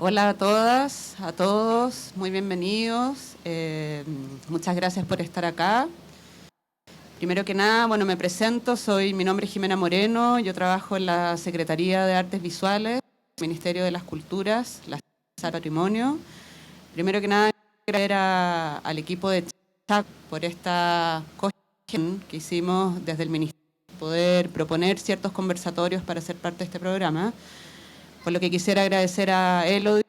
Hola a todas, a todos, muy bienvenidos. Muchas gracias por estar acá. Primero que nada, bueno, me presento, mi nombre es Jimena Moreno, yo trabajo en la Secretaría de Artes Visuales, Ministerio de las Culturas, la Casa de Patrimonio. Primero que nada, quiero agradecer al equipo de Chaco por esta conexión que hicimos desde el Ministerio, poder proponer ciertos conversatorios para ser parte de este programa. Por lo que quisiera agradecer a Elodie,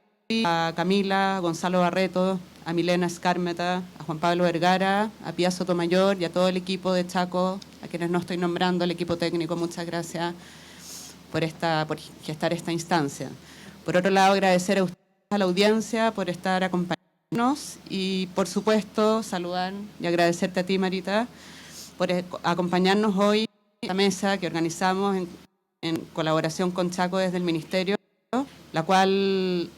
a Camila, a Gonzalo Barreto, a Milena Escármeta, a Juan Pablo Vergara, a Pía Sotomayor y a todo el equipo de Chaco, a quienes no estoy nombrando, el equipo técnico. Muchas gracias por gestar esta instancia. Por otro lado, agradecer a ustedes, a la audiencia, por estar acompañándonos y, por supuesto, saludar y agradecerte a ti, Marita, por acompañarnos hoy en esta mesa que organizamos en colaboración con Chaco desde el Ministerio, la cual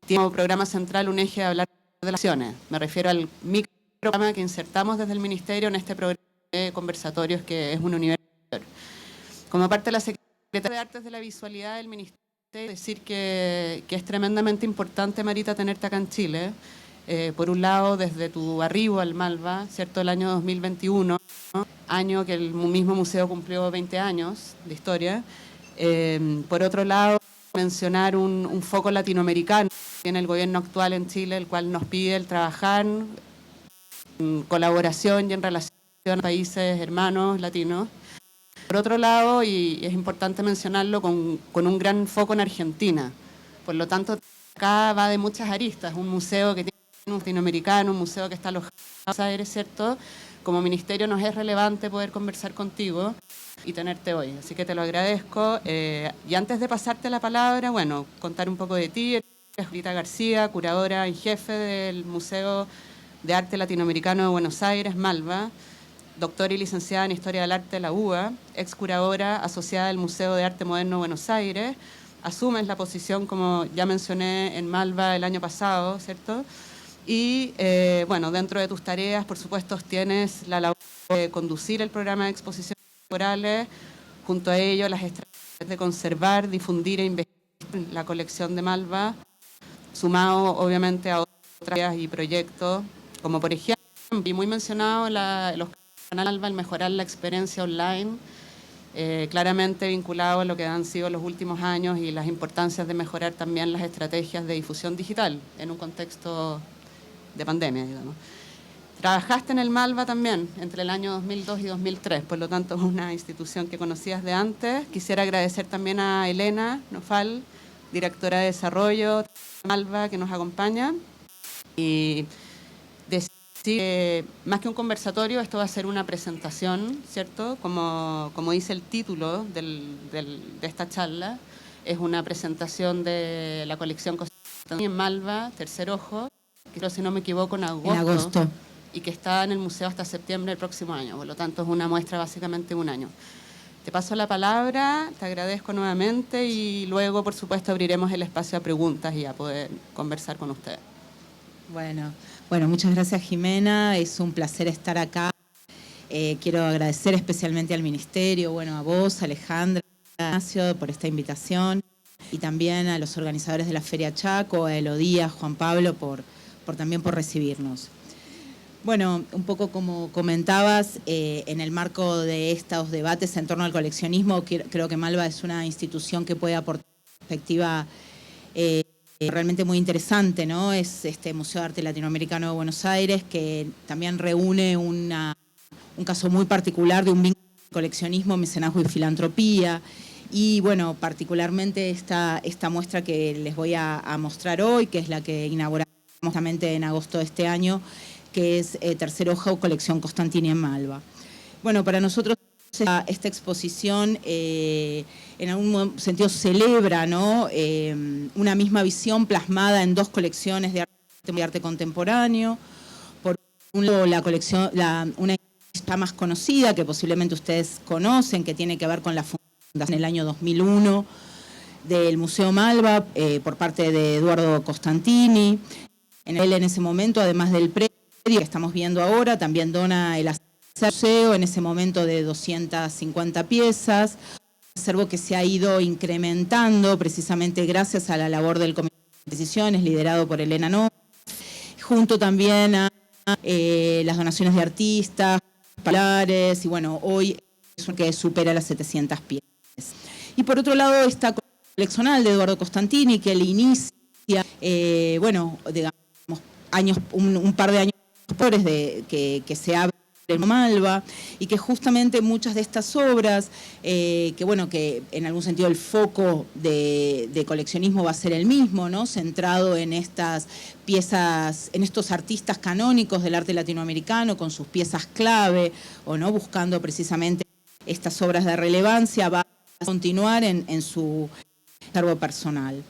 tiene como programa central un eje de hablar de las acciones. Me refiero al microprograma que insertamos desde el Ministerio en este programa de conversatorios que es un universo. Como parte de la Secretaría de Artes de la Visualidad del Ministerio, decir que es tremendamente importante, Marita, tenerte acá en Chile. Por un lado, desde tu arribo al Malva, ¿cierto? El año 2021, ¿no? Año que el mismo museo cumplió 20 años de historia. Por otro lado, mencionar un foco latinoamericano que tiene el gobierno actual en Chile, el cual nos pide el trabajar en colaboración y en relación a países hermanos latinos. Por otro lado, y es importante mencionarlo, con un gran foco en Argentina. Por lo tanto, acá va de muchas aristas. Un museo que tiene un latinoamericano, un museo que está alojado en Buenos Aires, ¿cierto? Como ministerio nos es relevante poder conversar contigo y tenerte hoy. Así que te lo agradezco. Y antes de pasarte la palabra, bueno, contar un poco de ti. Eres Julita García, curadora en jefe del Museo de Arte Latinoamericano de Buenos Aires, Malva, doctora y licenciada en Historia del Arte de la UBA, ex curadora asociada del Museo de Arte Moderno de Buenos Aires. Asumes la posición, como ya mencioné, en Malva el año pasado, ¿cierto? Y, bueno, dentro de tus tareas, por supuesto, tienes la labor de conducir el programa de exposiciones temporales, junto a ello las estrategias de conservar, difundir e investigar la colección de Malva, sumado obviamente a otras tareas y proyectos, como por ejemplo, y muy mencionado los canales Malva, el mejorar la experiencia online, claramente vinculado a lo que han sido los últimos años y las importancias de mejorar también las estrategias de difusión digital en un contexto de pandemia, digamos. Trabajaste en el Malva también entre el año 2002 y 2003, por lo tanto es una institución que conocías de antes. Quisiera agradecer también a Elena Nofal, directora de Desarrollo de Malva, que nos acompaña. Y decir que más que un conversatorio, esto va a ser una presentación, ¿cierto? Como dice el título de esta charla, es una presentación de la colección en Malva, Tercer Ojo, que si no me equivoco en agosto, y que está en el museo hasta septiembre del próximo año. Por lo tanto, es una muestra básicamente de un año. Te paso la palabra, te agradezco nuevamente y luego, por supuesto, abriremos el espacio a preguntas y a poder conversar con ustedes. Bueno, muchas gracias, Jimena. Es un placer estar acá. Quiero agradecer especialmente al Ministerio, bueno, a vos, Alejandra, Ignacio, por esta invitación, y también a los organizadores de la Feria Chaco, a Elodie, a Juan Pablo, también por recibirnos. Bueno, un poco como comentabas, en el marco de estos debates en torno al coleccionismo, creo que Malva es una institución que puede aportar una perspectiva realmente muy interesante, ¿no? Es este Museo de Arte Latinoamericano de Buenos Aires, que también reúne un caso muy particular de un vínculo de coleccionismo, mecenazgo y filantropía. Y bueno, particularmente esta muestra que les voy a mostrar hoy, que es la que inauguramos justamente en agosto de este año, que es Tercer Ojo, colección Costantini en Malva. Bueno, para nosotros esta exposición en algún sentido celebra, ¿no? Una misma visión plasmada en dos colecciones de arte contemporáneo. Por un lado, la colección, una está más conocida, que posiblemente ustedes conocen, que tiene que ver con la fundación en el año 2001 del Museo Malva por parte de Eduardo Costantini. En ese momento, además del predio que estamos viendo ahora, también dona el museo en ese momento de 250 piezas, un acervo que se ha ido incrementando precisamente gracias a la labor del Comité decisiones, liderado por Elena No, junto también a las donaciones de artistas, populares, y bueno, hoy es un que supera las 700 piezas. Y por otro lado, esta coleccional de Eduardo Costantini, que le inicia, bueno, digamos, un par de años después de que se abre el Malva, y que justamente muchas de estas obras, que bueno, que en algún sentido el foco de coleccionismo va a ser el mismo, ¿no? Centrado en estas piezas, en estos artistas canónicos del arte latinoamericano, con sus piezas clave, o no, buscando precisamente estas obras de relevancia, va a continuar en su acervo personal.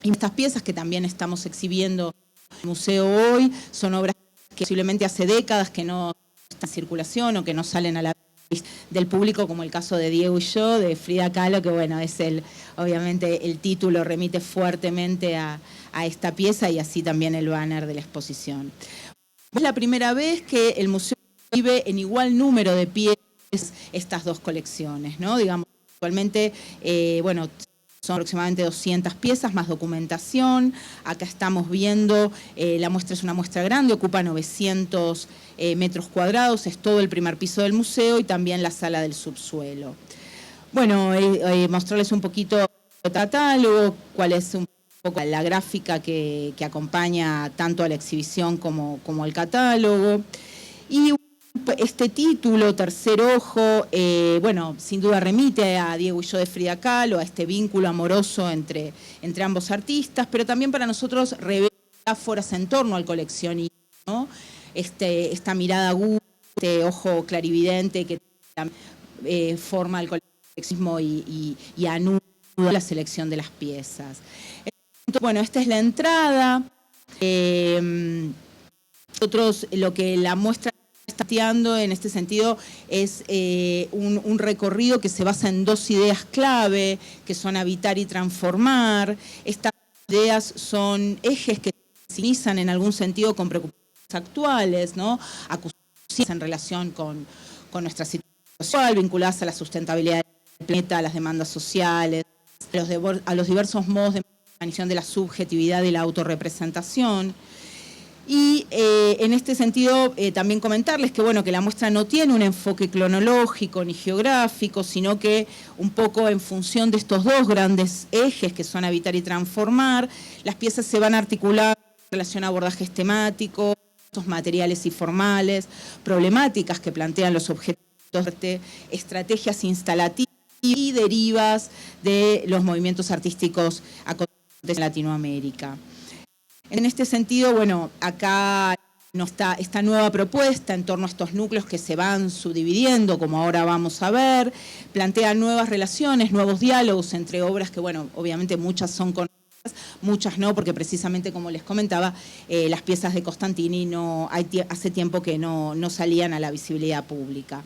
Y estas piezas que también estamos exhibiendo en el museo hoy son obras que posiblemente hace décadas que no están en circulación o que no salen a la vista del público, como el caso de Diego y yo, de Frida Kahlo, que bueno, es obviamente el título remite fuertemente a esta pieza, y así también el banner de la exposición. Es la primera vez que el museo exhibe en igual número de piezas estas dos colecciones, ¿no? Digamos, actualmente, bueno, son aproximadamente 200 piezas, más documentación. Acá estamos viendo, la muestra es una muestra grande, ocupa 900 metros cuadrados, es todo el primer piso del museo y también la sala del subsuelo. Bueno, mostrarles un poquito el catálogo, cuál es un poco la gráfica que acompaña tanto a la exhibición como el catálogo. Y este título, Tercer Ojo, bueno, sin duda remite a Diego y yo de Frida Kahlo, a este vínculo amoroso entre ambos artistas, pero también para nosotros revela metáforas en torno al coleccionismo, ¿no? Esta mirada aguda, este ojo clarividente que forma el coleccionismo y anuda la selección de las piezas. Entonces, bueno, esta es la entrada. Nosotros lo que la muestra en este sentido es un recorrido que se basa en dos ideas clave, que son habitar y transformar. Estas ideas son ejes que se inician en algún sentido con preocupaciones actuales, ¿no? Acusaciones en relación con nuestra situación social, vinculadas a la sustentabilidad del planeta, a las demandas sociales, a los diversos modos de manifestación de la subjetividad y la autorrepresentación. Y en este sentido también comentarles que, bueno, que la muestra no tiene un enfoque cronológico ni geográfico, sino que un poco en función de estos dos grandes ejes que son habitar y transformar, las piezas se van a articular en relación a abordajes temáticos, materiales y formales, problemáticas que plantean los objetos de arte, estrategias instalativas y derivas de los movimientos artísticos en Latinoamérica. En este sentido, bueno, acá está esta nueva propuesta en torno a estos núcleos que se van subdividiendo, como ahora vamos a ver, plantea nuevas relaciones, nuevos diálogos entre obras que, bueno, obviamente muchas son conocidas, muchas no, porque precisamente, como les comentaba, las piezas de Costantini hace tiempo que no salían a la visibilidad pública.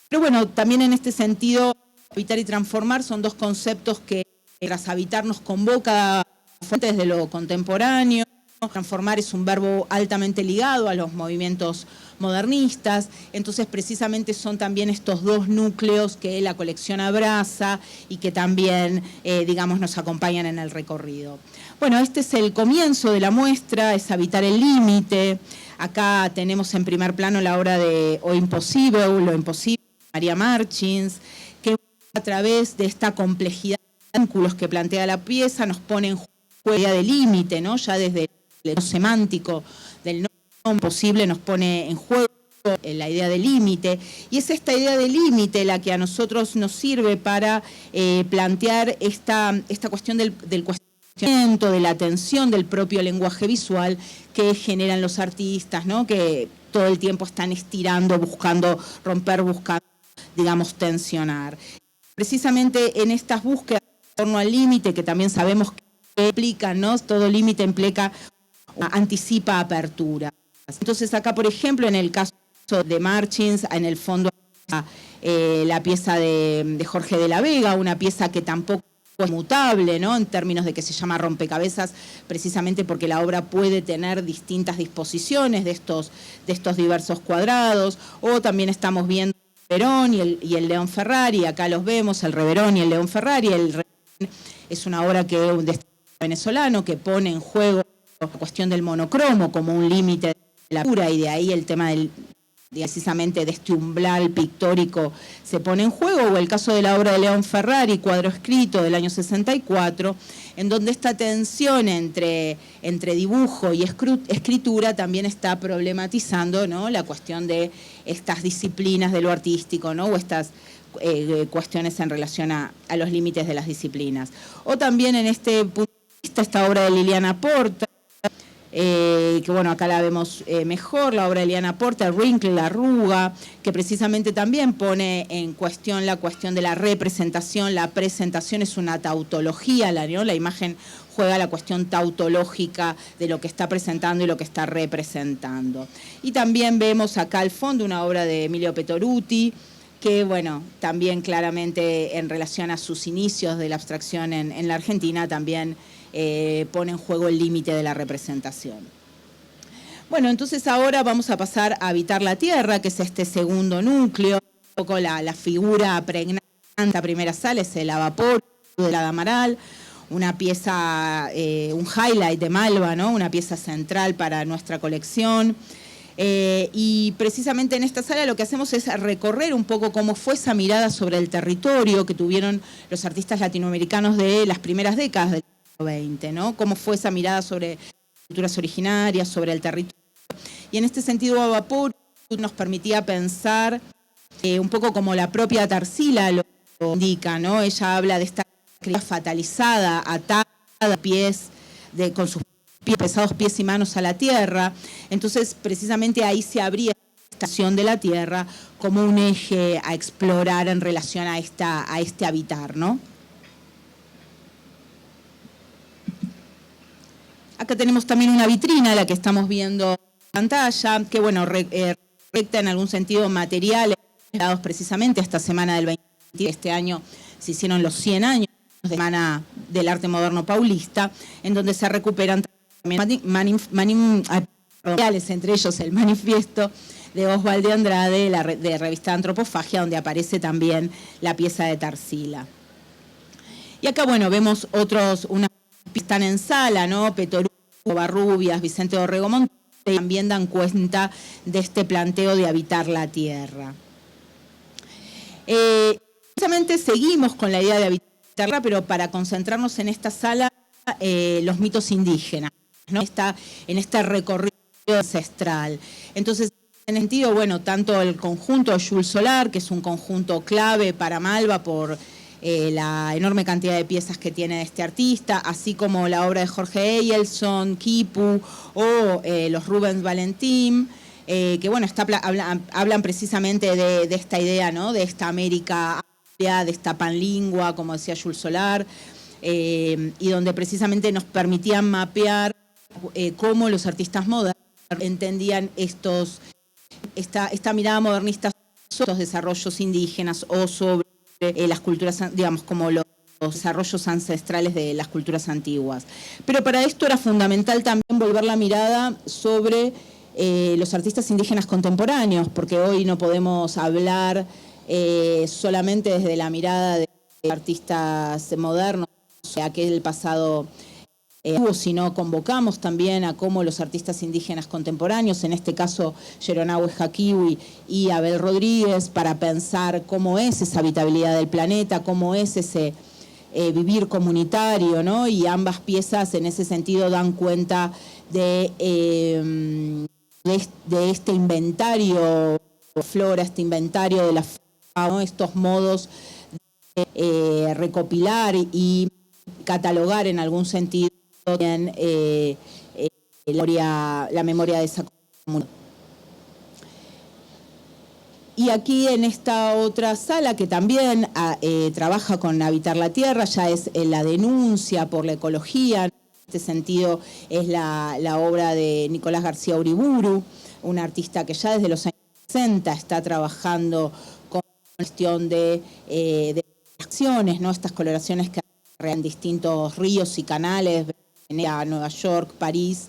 Pero bueno, también en este sentido, habitar y transformar son dos conceptos que, tras habitar, nos convoca a fuentes de lo contemporáneo. Transformar es un verbo altamente ligado a los movimientos modernistas, entonces precisamente son también estos dos núcleos que la colección abraza y que también, digamos, nos acompañan en el recorrido. Bueno, este es el comienzo de la muestra, es Habitar el Límite. Acá tenemos en primer plano la obra de Lo Imposible, de María Martins, que a través de esta complejidad de vínculos que plantea la pieza nos pone en juego la idea de límite, ¿no? Ya desde el semántico del no imposible nos pone en juego la idea de límite, y es esta idea de límite la que a nosotros nos sirve para plantear esta cuestión del cuestionamiento, de la atención del propio lenguaje visual que generan los artistas, ¿no? Que todo el tiempo están estirando, buscando romper, buscando, digamos, tensionar. Precisamente en estas búsquedas en torno al límite, que también sabemos que implican, ¿no? Todo límite implica anticipa apertura. Entonces acá, por ejemplo, en el caso de Martins, en el fondo la pieza de Jorge de la Vega, una pieza que tampoco es mutable, ¿no? En términos de que se llama rompecabezas, precisamente porque la obra puede tener distintas disposiciones de estos diversos cuadrados, o también estamos viendo el Reverón y el León Ferrari, acá los vemos, el Reverón y el León Ferrari. El Reverón es una obra que venezolano, que pone en juego la cuestión del monocromo como un límite de la pintura, y de ahí el tema precisamente de este umbral pictórico se pone en juego, o el caso de la obra de León Ferrari, Cuadro escrito, del año 64, en donde esta tensión entre dibujo y escritura también está problematizando, ¿no?, la cuestión de estas disciplinas de lo artístico, ¿no?, o estas cuestiones en relación a los límites de las disciplinas. O también en este punto de vista, esta obra de Liliana Porta, que bueno, acá la vemos mejor, la obra de Liliana Porta, Wrinkle, la arruga, que precisamente también pone en cuestión la cuestión de la representación. La presentación es una tautología, ¿no? La imagen juega la cuestión tautológica de lo que está presentando y lo que está representando. Y también vemos acá al fondo una obra de Emilio Petoruti, que bueno, también claramente en relación a sus inicios de la abstracción en la Argentina, también pone en juego el límite de la representación. Bueno, entonces ahora vamos a pasar a Habitar la Tierra, que es este segundo núcleo. Un poco la figura pregnante de la primera sala es el Vapor de la Damaral, una pieza, un highlight de Malva, ¿no?, una pieza central para nuestra colección. Y precisamente en esta sala lo que hacemos es recorrer un poco cómo fue esa mirada sobre el territorio que tuvieron los artistas latinoamericanos de las primeras décadas del siglo XX, ¿no? Cómo fue esa mirada sobre culturas originarias, sobre el territorio. Y en este sentido, A Vapor nos permitía pensar un poco como la propia Tarsila lo indica, ¿no? Ella habla de esta criatura fatalizada, atada a pies, con sus pesados pies y manos a la tierra. Entonces, precisamente ahí se abría esta estación de la tierra como un eje a explorar en relación a este habitar, ¿no? Acá tenemos también una vitrina, la que estamos viendo en pantalla, que bueno, refleja en algún sentido materiales dados precisamente esta semana del 20. Este año se hicieron los 100 años de Semana del Arte Moderno Paulista, en donde se recuperan materiales, entre ellos el manifiesto de Oswald de Andrade, de revista Antropofagia, donde aparece también la pieza de Tarsila. Y acá, bueno, vemos unas que están en sala, ¿no? Petoruti, Barrubias, Vicente Dorrego Monte, también dan cuenta de este planteo de habitar la tierra. Precisamente seguimos con la idea de habitar la tierra, pero para concentrarnos en esta sala, los mitos indígenas, ¿no? En este recorrido ancestral. Entonces, en ese sentido, bueno, tanto el conjunto Jules Solar, que es un conjunto clave para Malva por la enorme cantidad de piezas que tiene este artista, así como la obra de Jorge Eyelson, Kipu o los Rubens Valentín, que bueno, hablan precisamente de esta idea, ¿no?, de esta América amplia, de esta panlingua, como decía Jules Solar, y donde precisamente nos permitían mapear cómo los artistas modernos entendían esta mirada modernista sobre los desarrollos indígenas o sobre las culturas, digamos, como los desarrollos ancestrales de las culturas antiguas. Pero para esto era fundamental también volver la mirada sobre los artistas indígenas contemporáneos, porque hoy no podemos hablar solamente desde la mirada de artistas modernos, o sea, que el pasado sino convocamos también a cómo los artistas indígenas contemporáneos, en este caso Yeronahue Jaquiwi y Abel Rodríguez, para pensar cómo es esa habitabilidad del planeta, cómo es ese vivir comunitario, ¿no? Y ambas piezas en ese sentido dan cuenta de este inventario de flora, este inventario de la fauna, ¿no? Estos modos de recopilar y catalogar en algún sentido también la memoria de esa comunidad. Y aquí en esta otra sala que también trabaja con Habitar la Tierra, ya es la denuncia por la ecología. En este sentido es la obra de Nicolás García Uriburu, un artista que ya desde los años 60 está trabajando con la cuestión de acciones, ¿no? Estas coloraciones que en distintos ríos y canales, Nueva York, París,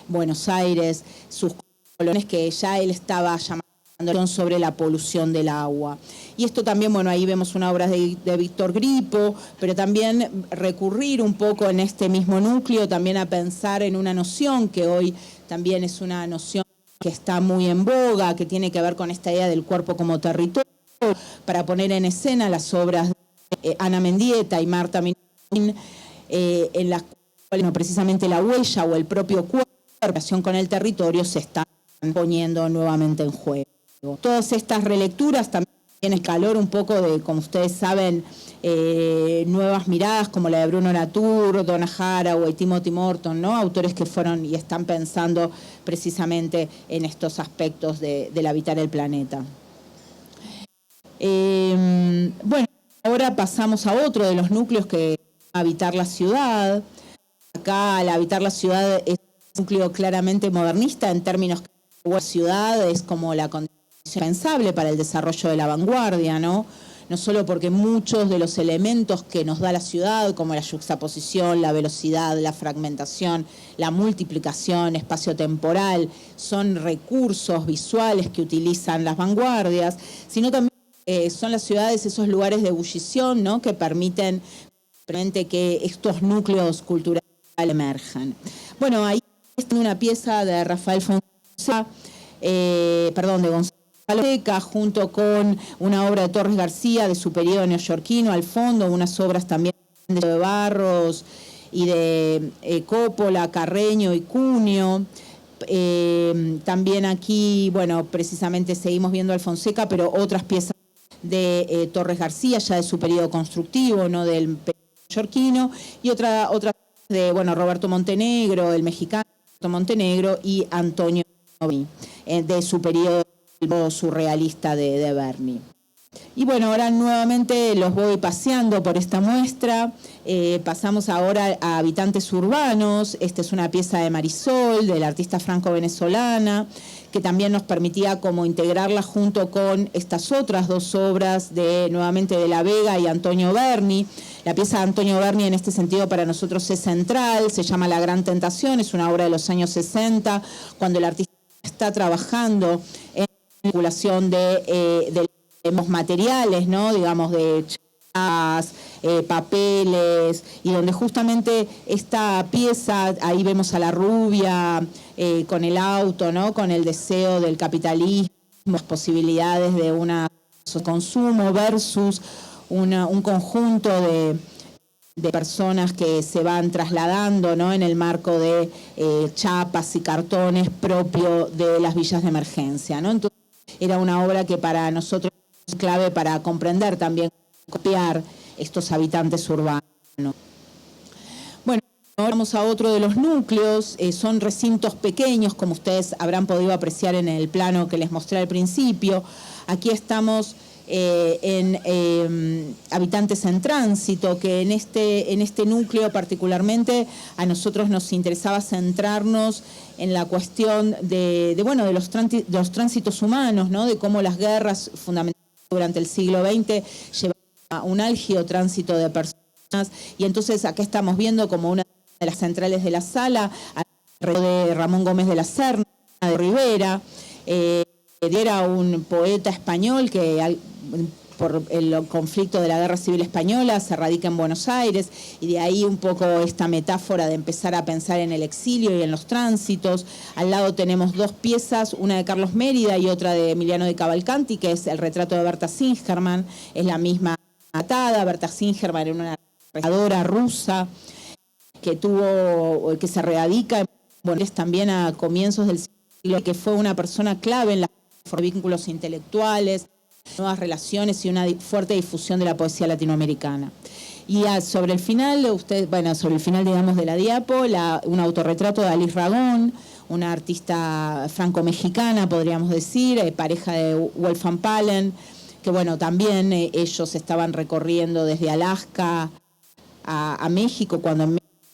Buenos Aires, sus colores que ya él estaba llamando sobre la polución del agua. Y esto también, bueno, ahí vemos una obra de Víctor Gripo, pero también recurrir un poco en este mismo núcleo también a pensar en una noción que hoy también es una noción que está muy en boga, que tiene que ver con esta idea del cuerpo como territorio, para poner en escena las obras de Ana Mendieta y Marta Minujín, en las cuales precisamente la huella o el propio cuerpo en relación con el territorio se están poniendo nuevamente en juego. Todas estas relecturas también tienen calor un poco de, como ustedes saben, nuevas miradas como la de Bruno Latour, Donna Haraway, Timothy Morton, ¿no? Autores que fueron y están pensando precisamente en estos aspectos del habitar el planeta. Bueno, ahora pasamos a otro de los núcleos que es habitar la ciudad. Acá al habitar la ciudad es un núcleo claramente modernista en términos que la ciudad es como la condición indispensable para el desarrollo de la vanguardia, ¿no? No solo porque muchos de los elementos que nos da la ciudad, como la yuxtaposición, la velocidad, la fragmentación, la multiplicación espaciotemporal, son recursos visuales que utilizan las vanguardias, sino también son las ciudades esos lugares de ebullición, ¿no? Que permiten que estos núcleos culturales emerjan. Bueno, ahí está una pieza de Rafael Fonseca, de Gonzalo Fonseca, junto con una obra de Torres García de su periodo neoyorquino al fondo, unas obras también de Barros y de Coppola, Carreño y Cuneo. También aquí, bueno, precisamente seguimos viendo al Fonseca, pero otras piezas de Torres García, ya de su periodo constructivo, no del periodo neoyorquino, y otra de, bueno, Roberto Montenegro, el mexicano Roberto Montenegro, y Antonio Berni, de su periodo surrealista de Berni. Y bueno, ahora nuevamente los voy paseando por esta muestra. Pasamos ahora a Habitantes Urbanos. Esta es una pieza de Marisol, de la artista franco-venezolana, que también nos permitía como integrarla junto con estas otras dos obras nuevamente de La Vega y Antonio Berni. La pieza de Antonio Berni en este sentido para nosotros es central, se llama La Gran Tentación, es una obra de los años 60, cuando el artista está trabajando en la vinculación de los materiales, ¿no? Digamos, de chapas, papeles, y donde justamente esta pieza, ahí vemos a la rubia con el auto, ¿no? Con el deseo del capitalismo, las posibilidades de un consumo versus un conjunto de personas que se van trasladando, ¿no? En el marco de chapas y cartones propio de las villas de emergencia, ¿no? Entonces, era una obra que para nosotros es clave para comprender también, copiar estos habitantes urbanos. Bueno, ahora vamos a otro de los núcleos, son recintos pequeños, como ustedes habrán podido apreciar en el plano que les mostré al principio. Aquí estamos en Habitantes en Tránsito, que en este núcleo particularmente a nosotros nos interesaba centrarnos en la cuestión de los tránsitos humanos, ¿no? De cómo las guerras fundamentalmente durante el siglo XX llevaban a un álgido tránsito de personas, y entonces acá estamos viendo como una de las centrales de la sala, de Ramón Gómez de la Serna, de Rivera. Era un poeta español que por el conflicto de la Guerra Civil Española se radica en Buenos Aires, y de ahí un poco esta metáfora de empezar a pensar en el exilio y en los tránsitos. Al lado tenemos dos piezas, una de Carlos Mérida y otra de Emiliano de Cavalcanti, que es el retrato de Berta Singerman, es la misma atada. Berta Singerman era una creadora rusa que se radica también a comienzos del siglo, que fue una persona clave en la vínculos intelectuales, nuevas relaciones y una fuerte difusión de la poesía latinoamericana. Y sobre el final, digamos, de la diapo, un autorretrato de Alice Ragón, una artista franco-mexicana, podríamos decir, pareja de Wolfgang Palen, que bueno, también ellos estaban recorriendo desde Alaska a México, cuando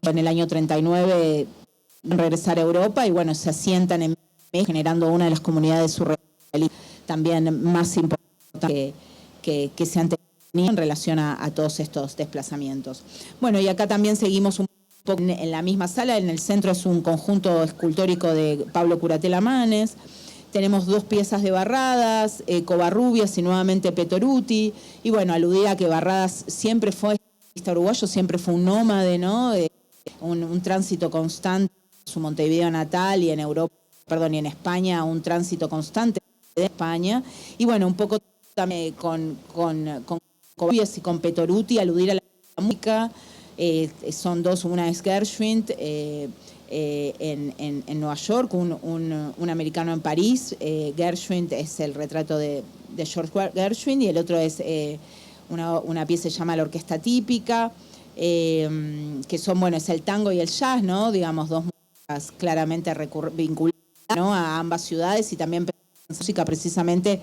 en el año 39 regresar a Europa, y bueno, se asientan en México, generando una de las comunidades surrealistas también más importantes que se han tenido en relación a todos estos desplazamientos. Bueno, y acá también seguimos un poco en la misma sala. En el centro es un conjunto escultórico de Pablo Curatela Manes, Tenemos 2 piezas de Barradas, Covarrubias y nuevamente Petoruti. Y bueno, aludía a que Barradas siempre fue, este uruguayo siempre fue un nómade, ¿no? Un tránsito constante en su Montevideo natal y en Europa, perdón, y en España, un tránsito constante de España. Y bueno, un poco también con Covarrubias y con Petoruti, aludir a la música. Son 2, una es Gershwin, en Nueva York, un americano en París. Gershwin es el retrato de George Gershwin y el otro es una pieza que se llama La Orquesta Típica, que son, bueno, es el tango y el jazz, ¿no? Digamos, 2 músicas claramente vinculadas, ¿no?, a ambas ciudades, y también música precisamente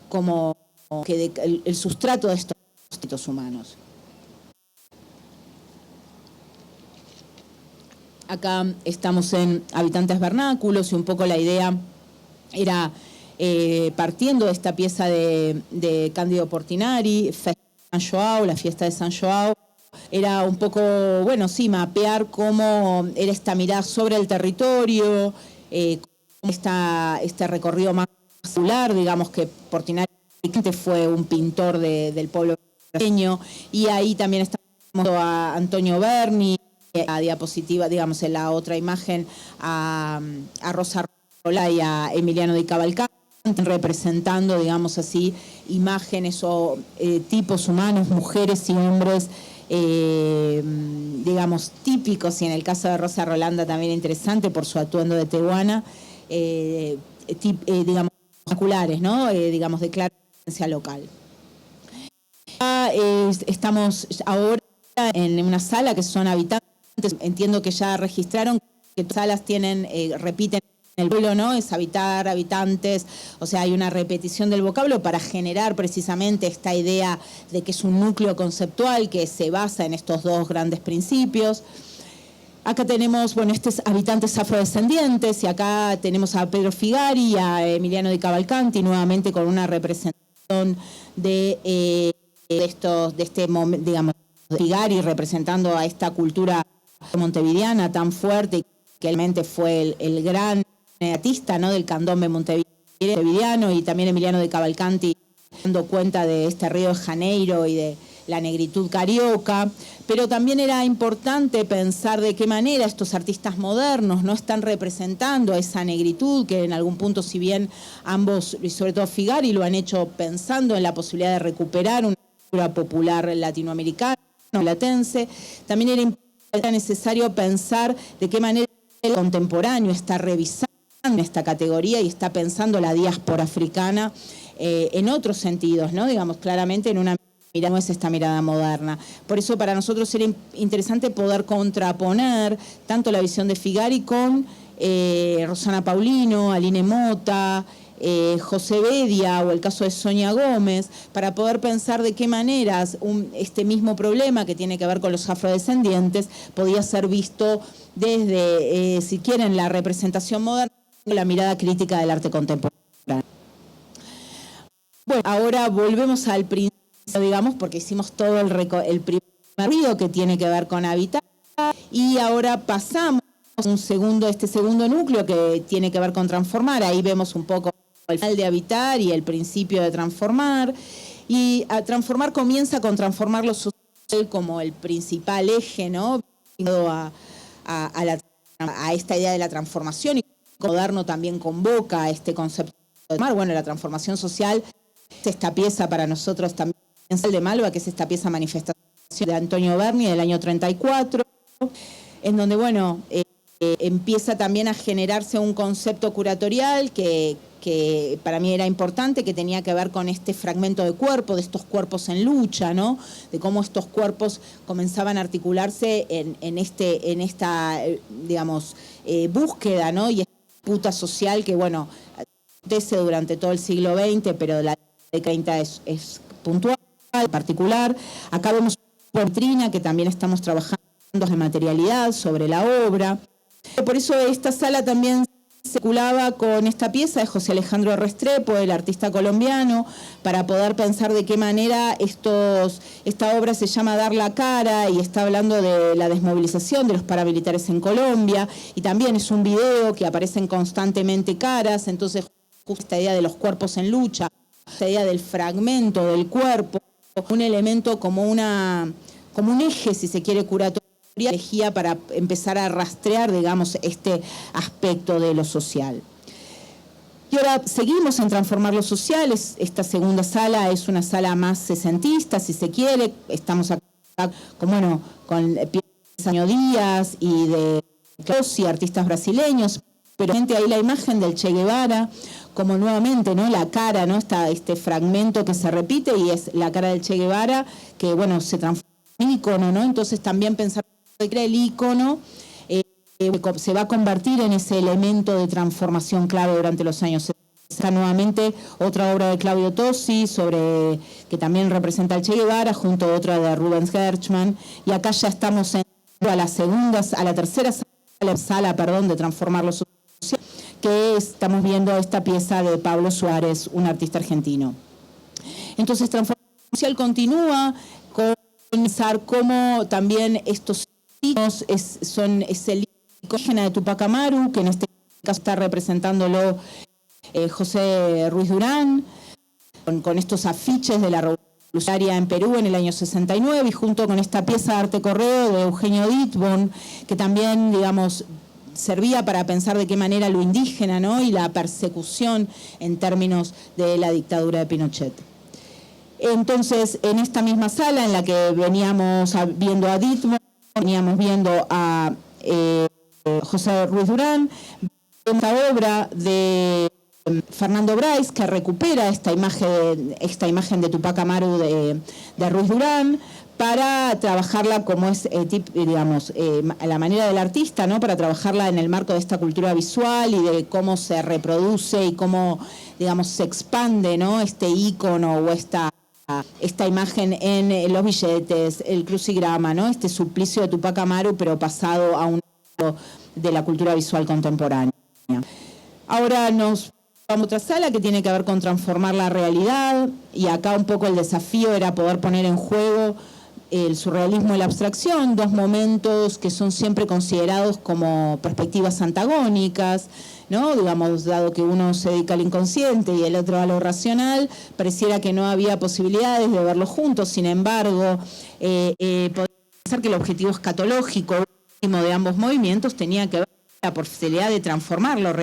como que el sustrato de estos distintos humanos. Acá estamos en Habitantes Vernáculos y un poco la idea era, partiendo de esta pieza de Cándido Portinari, San Joao, la fiesta de San Joao, era un poco, bueno, sí, mapear cómo era esta mirada sobre el territorio, este recorrido más popular, digamos que Portinari fue un pintor del pueblo brasileño, y ahí también estamos a Antonio Berni, a diapositiva, digamos, en la otra imagen, a Rosa Rola y a Emiliano Di Cavalcanti, representando, digamos así, imágenes o tipos humanos, mujeres y hombres, digamos, típicos, y en el caso de Rosa Rolanda también interesante por su atuendo de tehuana, digamos, espectaculares, ¿no? Digamos, de clara presencia local. Estamos ahora en una sala que son habitantes. Entiendo que ya registraron que las salas tienen, repiten el vuelo, ¿no? Es habitar, habitantes, o sea, hay una repetición del vocablo para generar precisamente esta idea de que es un núcleo conceptual que se basa en estos 2 grandes principios. Acá tenemos, bueno, estos habitantes afrodescendientes, y acá tenemos a Pedro Figari y a Emiliano Di Cavalcanti, nuevamente con una representación de este momento, digamos, Figari representando a esta cultura montevideana tan fuerte, que realmente fue el gran artista, ¿no?, del candombe montevideano, y también Emiliano de Cavalcanti dando cuenta de este Río de Janeiro y de la negritud carioca. Pero también era importante pensar de qué manera estos artistas modernos no están representando esa negritud, que en algún punto, si bien ambos, y sobre todo Figari, lo han hecho pensando en la posibilidad de recuperar una cultura popular latinoamericana, latense, también era necesario pensar de qué manera el contemporáneo está revisando esta categoría y está pensando la diáspora africana en otros sentidos, ¿no? Digamos, claramente en una mirada, no es esta mirada moderna. Por eso para nosotros era interesante poder contraponer tanto la visión de Figari con Rosana Paulino, Aline Mota, José Bedia o el caso de Sonia Gómez, para poder pensar de qué maneras este mismo problema que tiene que ver con los afrodescendientes podía ser visto desde, si quieren, la representación moderna y la mirada crítica del arte contemporáneo. Bueno, ahora volvemos al principio, digamos, porque hicimos todo el primer recorrido que tiene que ver con habitar, y ahora pasamos a este segundo núcleo que tiene que ver con transformar. Ahí vemos un poco el final de habitar y el principio de transformar. Y a transformar comienza con transformar lo social como el principal eje, ¿no? A esta idea de la transformación, y moderno también convoca este concepto de transformar. Bueno, la transformación social es esta pieza para nosotros también de Malva, que es esta pieza manifestación de Antonio Berni del año 34, en donde, bueno, empieza también a generarse un concepto curatorial que para mí era importante, que tenía que ver con este fragmento de cuerpo, de estos cuerpos en lucha, ¿no? De cómo estos cuerpos comenzaban a articularse en esta, digamos, búsqueda, ¿no? Y esta disputa social que, bueno, acontece durante todo el siglo XX, pero la década de 30 es puntual, en particular. Acá vemos una vitrina que también estamos trabajando de materialidad sobre la obra. Por eso esta sala también circulaba con esta pieza de José Alejandro Restrepo, el artista colombiano, para poder pensar de qué manera esta obra se llama Dar la cara, y está hablando de la desmovilización de los paramilitares en Colombia, y también es un video que aparecen constantemente caras. Entonces esta idea de los cuerpos en lucha, esta idea del fragmento del cuerpo, un elemento como un eje, si se quiere, curatorio, elegía para empezar a rastrear, digamos, este aspecto de lo social. Y ahora seguimos en transformar lo social. Esta segunda sala es una sala más sesentista, si se quiere. Estamos acá con piezas Díaz y de artistas brasileños, pero ahí la imagen del Che Guevara, como nuevamente, ¿no?, la cara, ¿no?, está este fragmento que se repite y es la cara del Che Guevara, que bueno, se transforma en ícono, ¿no? Entonces también pensar que el ícono se va a convertir en ese elemento de transformación clave durante los años 60. Nuevamente otra obra de Claudio Tosi que también representa al Che Guevara, junto a otra de Rubens Gershman, y acá ya estamos a la tercera sala de transformar lo social, que estamos viendo esta pieza de Pablo Suárez, un artista argentino. Entonces, transformación social continúa con pensar cómo también estos signos es el indígena de Tupac Amaru, que en este caso está representándolo José Ruiz Durán, con estos afiches de la revolucionaria en Perú en el año 69, y junto con esta pieza de arte correo de Eugenio Ditborn, que también, digamos, servía para pensar de qué manera lo indígena, ¿no?, y la persecución en términos de la dictadura de Pinochet. Entonces, en esta misma sala en la que veníamos viendo a Ditborn, veníamos viendo a José Ruiz Durán, esta obra de Fernando Brais, que recupera esta imagen de Tupac Amaru de Ruiz Durán, para trabajarla como es, digamos, la manera del artista, ¿no?, para trabajarla en el marco de esta cultura visual y de cómo se reproduce y cómo, digamos, se expande, ¿no?, este ícono o esta imagen en los billetes, el crucigrama, ¿no?, este suplicio de Tupac Amaru, pero pasado a un de la cultura visual contemporánea. Ahora nos vamos a otra sala que tiene que ver con transformar la realidad, y acá un poco el desafío era poder poner en juego el surrealismo y la abstracción, dos momentos que son siempre considerados como perspectivas antagónicas, ¿no? Digamos, dado que uno se dedica al inconsciente y el otro a lo racional, pareciera que no había posibilidades de verlos juntos. Sin embargo, podemos pensar que el objetivo escatológico de ambos movimientos tenía que ver con la posibilidad de transformarlo,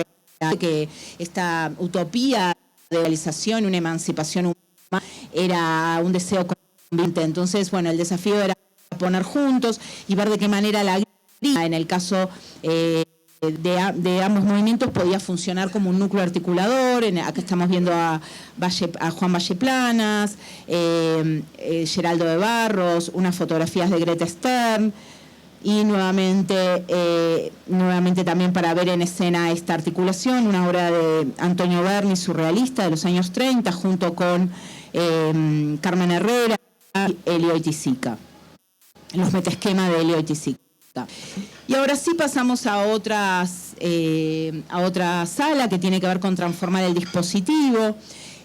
que esta utopía de realización, una emancipación humana, era un deseo conveniente. Entonces, bueno, el desafío era poner juntos y ver de qué manera la guerrilla, en el caso de ambos movimientos, podía funcionar como un núcleo articulador. Acá estamos viendo a Juan Valleplanas, Geraldo de Barros, unas fotografías de Greta Stern, y nuevamente también para ver en escena esta articulación, una obra de Antonio Berni, surrealista, de los años 30, junto con Carmen Herrera y Elio Oiticica, los metaesquemas de Elio Oiticica. Y ahora sí pasamos a otra sala que tiene que ver con transformar el dispositivo.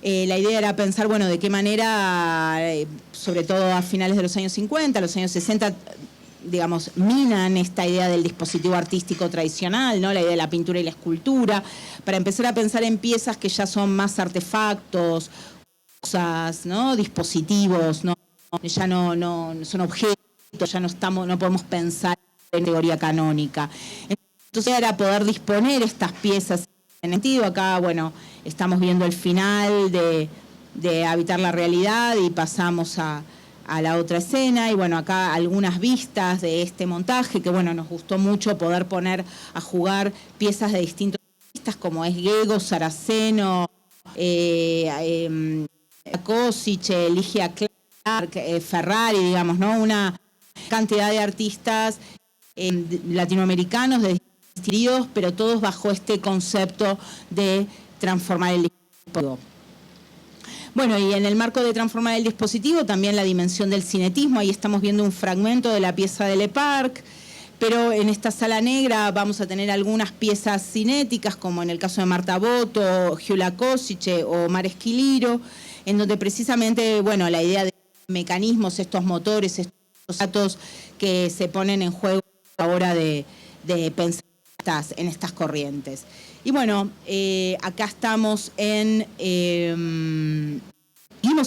La idea era pensar, bueno, de qué manera, sobre todo a finales de los años 50, los años 60, digamos, minan esta idea del dispositivo artístico tradicional, ¿no?, la idea de la pintura y la escultura, para empezar a pensar en piezas que ya son más artefactos, cosas, ¿no?, dispositivos, ¿no?, ya no son objetos, ya no podemos pensar en teoría canónica. Entonces era poder disponer estas piezas en sentido. Acá, bueno, estamos viendo el final de Habitar la Realidad y pasamos a la otra escena, y bueno, acá algunas vistas de este montaje que, bueno, nos gustó mucho poder poner a jugar piezas de distintos artistas como es Gego, Saraceno, Cosice, Ligia Clark, Ferrari, digamos, ¿no?, una cantidad de artistas latinoamericanos de distintos, pero todos bajo este concepto de transformar el dispositivo. Bueno, y en el marco de transformar el dispositivo, también la dimensión del cinetismo. Ahí estamos viendo un fragmento de la pieza de Le Parc, pero en esta sala negra vamos a tener algunas piezas cinéticas, como en el caso de Marta Boto, Giula Cosice o Mar Esquiliro, en donde precisamente, bueno, la idea de mecanismos, estos motores, estos datos que se ponen en juego a la hora de pensar estas corrientes. Y bueno, acá estamos seguimos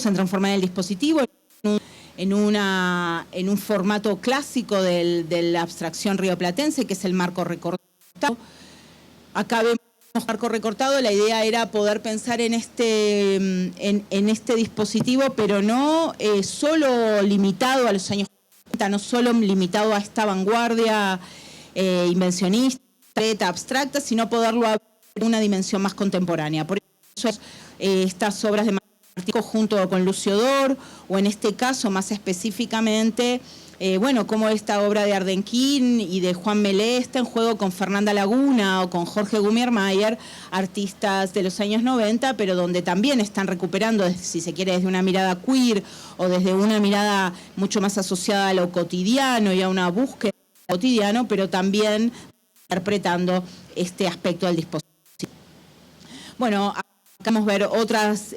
en transformar el dispositivo en un formato clásico de la abstracción rioplatense, que es el marco recortado. Acá vemos el marco recortado, la idea era poder pensar en este dispositivo, pero no solo limitado a los años 40, no solo limitado a esta vanguardia invencionista, abstracta, sino poderlo abrir en una dimensión más contemporánea. Por eso estas obras de Martí junto con Lucio Dor, o en este caso más específicamente, como esta obra de Ardenquín y de Juan Melé está en juego con Fernanda Laguna o con Jorge Gummiermayer, artistas de los años 90, pero donde también están recuperando, si se quiere, desde una mirada queer o desde una mirada mucho más asociada a lo cotidiano y a una búsqueda cotidiano, pero también interpretando este aspecto del dispositivo. Bueno, acá vamos a ver otras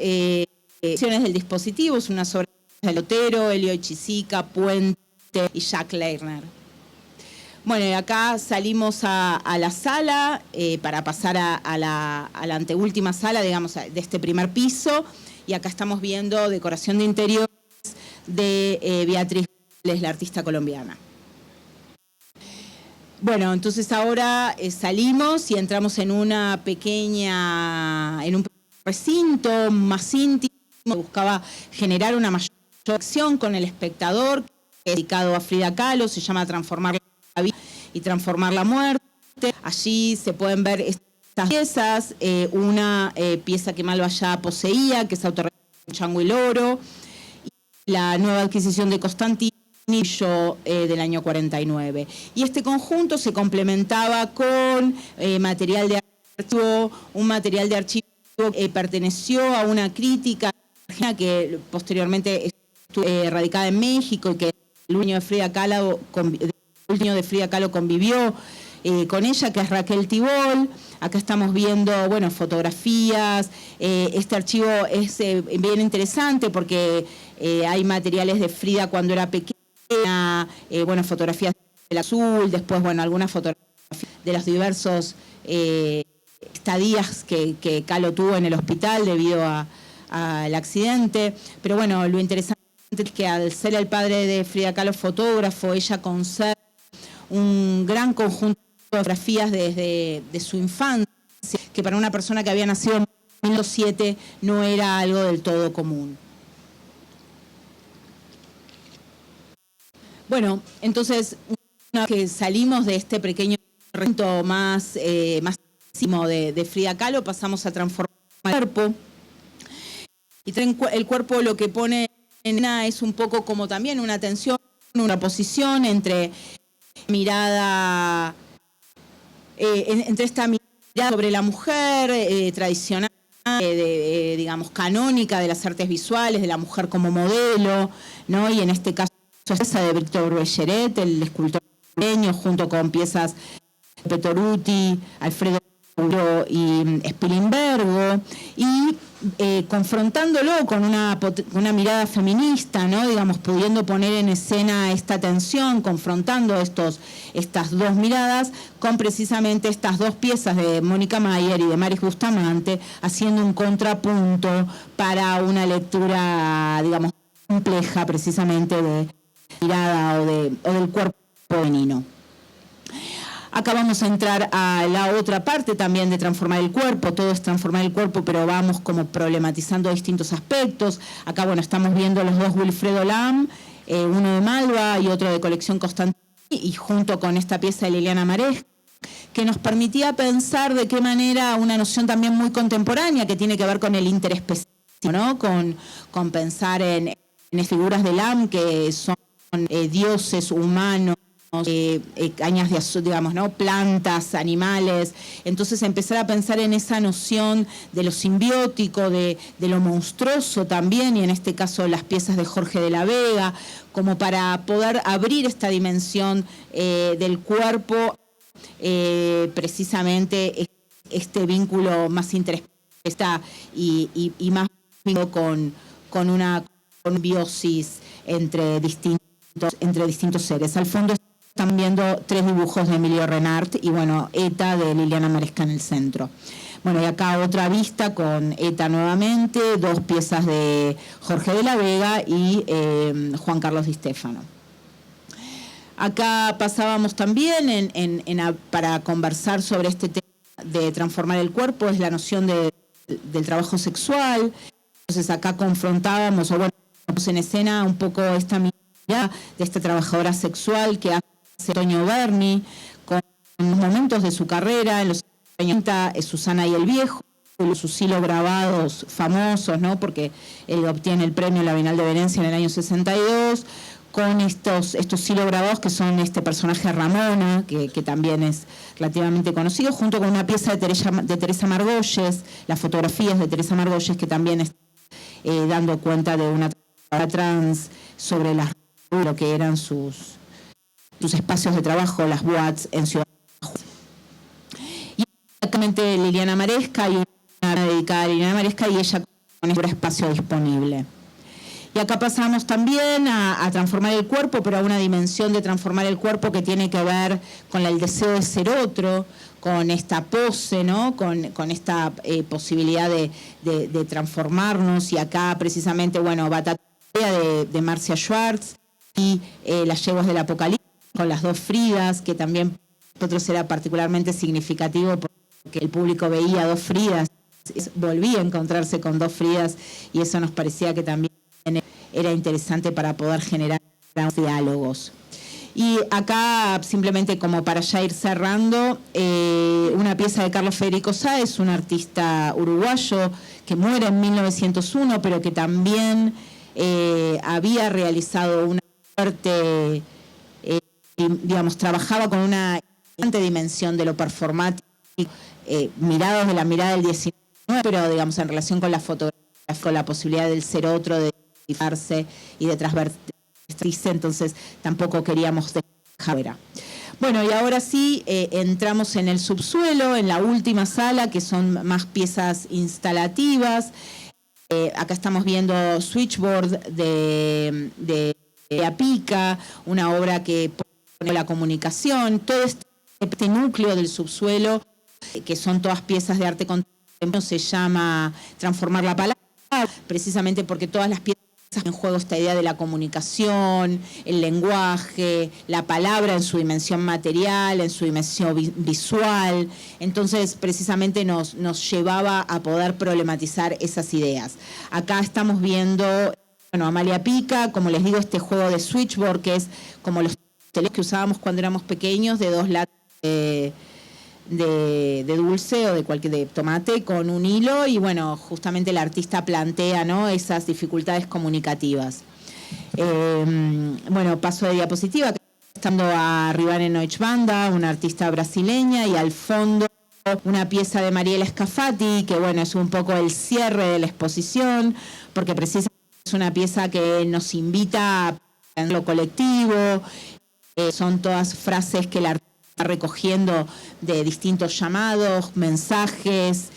versiones del dispositivo, es una sobre de Lotero, Elio Chisica, Puente y Jacques Lerner. Bueno, y acá salimos a la sala para pasar a la anteúltima sala, digamos, de este primer piso, y acá estamos viendo decoración de interiores de Beatriz, la artista colombiana. Bueno, entonces ahora salimos y entramos en un recinto más íntimo. Buscaba generar una mayor acción con el espectador, dedicado a Frida Kahlo, se llama Transformar la vida y transformar la muerte. Allí se pueden ver estas piezas, una pieza que Malva ya poseía, que es Autorretrato de Chango y Loro, y la nueva adquisición de Constantino del año 49. Y este conjunto se complementaba con material de archivo, un material de archivo que perteneció a una crítica que posteriormente estuvo radicada en México y que el dueño de Frida Kahlo convivió con ella, que es Raquel Tibol. Acá estamos viendo, fotografías. Este archivo es bien interesante porque hay materiales de Frida cuando era pequeña, fotografías del azul, después, algunas fotografías de los diversos estadías que Kahlo tuvo en el hospital debido al accidente. Pero lo interesante es que al ser el padre de Frida Kahlo fotógrafo, ella conserva un gran conjunto de fotografías desde su infancia, que para una persona que había nacido en 1907 no era algo del todo común. Bueno, entonces, una vez que salimos de este pequeño recinto más íntimo de Frida Kahlo, pasamos a transformar el cuerpo. Y el cuerpo lo que pone en escena es un poco como también una tensión, una posición entre entre esta mirada sobre la mujer tradicional, digamos, canónica de las artes visuales, de la mujer como modelo, ¿no? Y en este caso esa de Víctor Belleret, el escultor brasileño, junto con piezas de Petoruti, Alfredo y Spilimbergo, y confrontándolo con una mirada feminista, ¿no? Digamos, pudiendo poner en escena esta tensión, confrontando estas dos miradas con precisamente estas dos piezas de Mónica Mayer y de Maris Bustamante, haciendo un contrapunto para una lectura, digamos, compleja precisamente de mirada o del cuerpo femenino. Acá vamos a entrar a la otra parte también de transformar el cuerpo. Todo es transformar el cuerpo, pero vamos como problematizando distintos aspectos. Acá, estamos viendo los dos Wilfredo Lam, uno de Malva y otro de Colección Constantini, y junto con esta pieza de Liliana Maresca, que nos permitía pensar de qué manera una noción también muy contemporánea que tiene que ver con el interespecífico, ¿no? Con pensar en figuras de Lam que son dioses humanos, cañas de azul, digamos, ¿no? Plantas, animales. Entonces empezar a pensar en esa noción de lo simbiótico, de lo monstruoso también, y en este caso las piezas de Jorge de la Vega, como para poder abrir esta dimensión del cuerpo, precisamente este vínculo más interesante y más con una biosis entre distintos seres. Al fondo están viendo 3 dibujos de Emilio Renart y, bueno, ETA de Liliana Maresca en el centro. Bueno, y acá otra vista con ETA nuevamente, 2 piezas de Jorge de la Vega y Juan Carlos Di Stéfano. Acá pasábamos también para conversar sobre este tema de transformar el cuerpo, es la noción del trabajo sexual. Entonces acá confrontábamos, o bueno, en escena un poco esta mirada de esta trabajadora sexual que hace Toño Berni, con los momentos de su carrera, en los 30, Susana y el Viejo, sus hilos grabados famosos, ¿no? Porque él obtiene el premio en la Bienal de Venecia en el año 62, con estos hilos grabados que son este personaje Ramona, que también es relativamente conocido, junto con una pieza de Teresa Margolles, las fotografías de Teresa Margolles, que también está dando cuenta de una trans sobre lo que eran sus espacios de trabajo, las boats en Ciudad de Juárez. Y exactamente Liliana Maresca, hay una dedicada a Liliana Maresca y ella con este espacio disponible. Y acá pasamos también a transformar el cuerpo, pero a una dimensión de transformar el cuerpo que tiene que ver con el deseo de ser otro, con esta pose, ¿no? Con esta posibilidad de transformarnos. Y acá precisamente, bueno, Batalla de Marcia Schwartz y Las yeguas del Apocalipsis, con las 2 Fridas, que también para nosotros era particularmente significativo porque el público veía 2 Fridas, volvía a encontrarse con 2 Fridas y eso nos parecía que también era interesante para poder generar diálogos. Y acá, simplemente como para ya ir cerrando, una pieza de Carlos Federico Sáez, un artista uruguayo que muere en 1901, pero que también había realizado una fuerte, digamos, trabajaba con una importante dimensión de lo performático, mirados de la mirada del 19, pero digamos en relación con la fotografía, con la posibilidad del ser otro, de y de transvertirse, entonces tampoco queríamos dejar. Bueno, y ahora sí entramos en el subsuelo, en la última sala, que son más piezas instalativas. Acá estamos viendo Switchboard de Apica, una obra que pone la comunicación, todo este núcleo del subsuelo, que son todas piezas de arte contemporáneo, se llama Transformar la Palabra, precisamente porque todas las piezas en juego esta idea de la comunicación, el lenguaje, la palabra en su dimensión material, en su dimensión visual. Entonces, precisamente nos llevaba a poder problematizar esas ideas. Acá estamos viendo, bueno, Amalia Pica, como les digo, este juego de switchboard, que es como los teléfonos que usábamos cuando éramos pequeños, de 2 latas de dulce o de tomate con un hilo, y bueno, justamente el artista plantea, ¿no?, esas dificultades comunicativas. Bueno, paso de diapositiva, estando a Rivane Noich-Banda, una artista brasileña, y al fondo una pieza de Mariela Scafati, que bueno, es un poco el cierre de la exposición, porque precisamente es una pieza que nos invita a pensar lo colectivo, son todas frases que la recogiendo de distintos llamados, mensajes,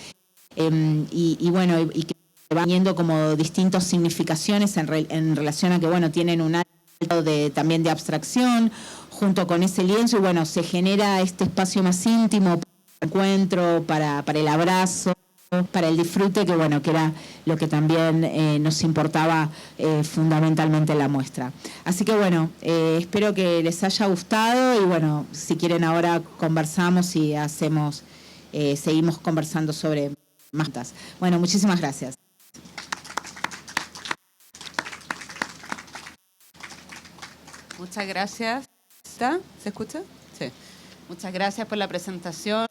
y bueno, y que van viendo como distintas significaciones en relación a que, bueno, tienen un alto también de abstracción, junto con ese lienzo, y bueno, se genera este espacio más íntimo para el encuentro, para el abrazo, para el disfrute, que bueno, que era lo que también nos importaba fundamentalmente en la muestra. Así que bueno, espero que les haya gustado, y bueno, si quieren ahora conversamos y seguimos conversando sobre más. Bueno, muchísimas gracias. Muchas gracias. ¿Está? ¿Se escucha? Sí. Muchas gracias por la presentación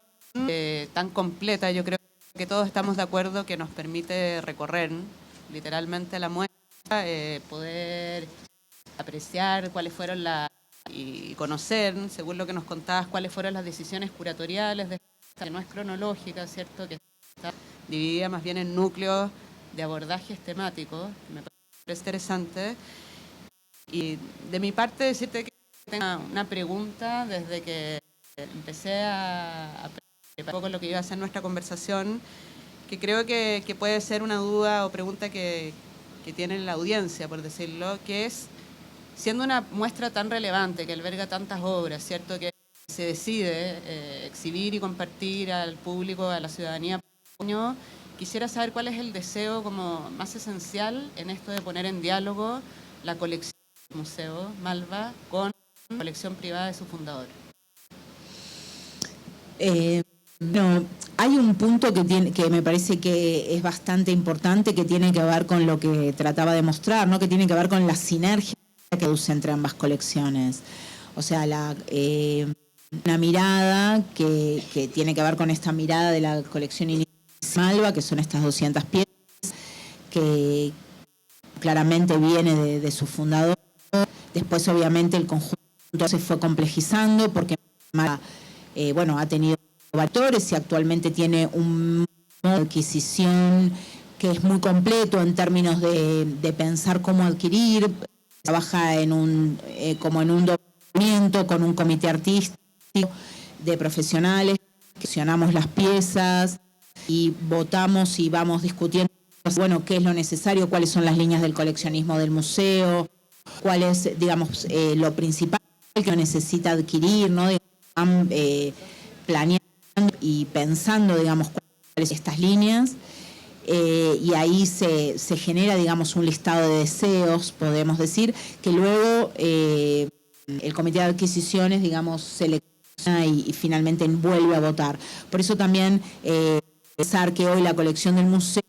tan completa. Yo creo que todos estamos de acuerdo que nos permite recorrer literalmente la muestra, poder apreciar cuáles fueron y conocer, según lo que nos contabas, cuáles fueron las decisiones curatoriales de esta, que no es cronológica, ¿cierto?, que está dividida más bien en núcleos de abordajes temáticos, que me parece interesante. Y de mi parte decirte que tengo una pregunta desde que empecé a un poco lo que iba a ser nuestra conversación, que creo que puede ser una duda o pregunta que tiene la audiencia, por decirlo, que es siendo una muestra tan relevante que alberga tantas obras, ¿cierto?, que se decide exhibir y compartir al público, a la ciudadanía, quisiera saber cuál es el deseo como más esencial en esto de poner en diálogo la colección del Museo Malva con la colección privada de su fundador. No, hay un punto que me parece que es bastante importante, que tiene que ver con lo que trataba de mostrar, ¿no? Que tiene que ver con la sinergia que produce entre ambas colecciones. O sea, una mirada que tiene que ver con esta mirada de la colección inicial Malva, que son estas 200 piezas, que claramente viene de su fundador. Después, obviamente, el conjunto se fue complejizando porque ha tenido actores y actualmente tiene un modo de adquisición que es muy completo en términos de pensar cómo adquirir. Trabaja como en un documento con un comité artístico de profesionales, seleccionamos las piezas y votamos y vamos discutiendo, bueno, qué es lo necesario, cuáles son las líneas del coleccionismo del museo, cuál es, digamos, lo principal que necesita adquirir, ¿no? Planeando y pensando, digamos, cuáles son estas líneas, y ahí se genera, digamos, un listado de deseos, podemos decir, que luego el comité de adquisiciones, digamos, selecciona y finalmente vuelve a votar. Por eso también pensar que hoy la colección del museo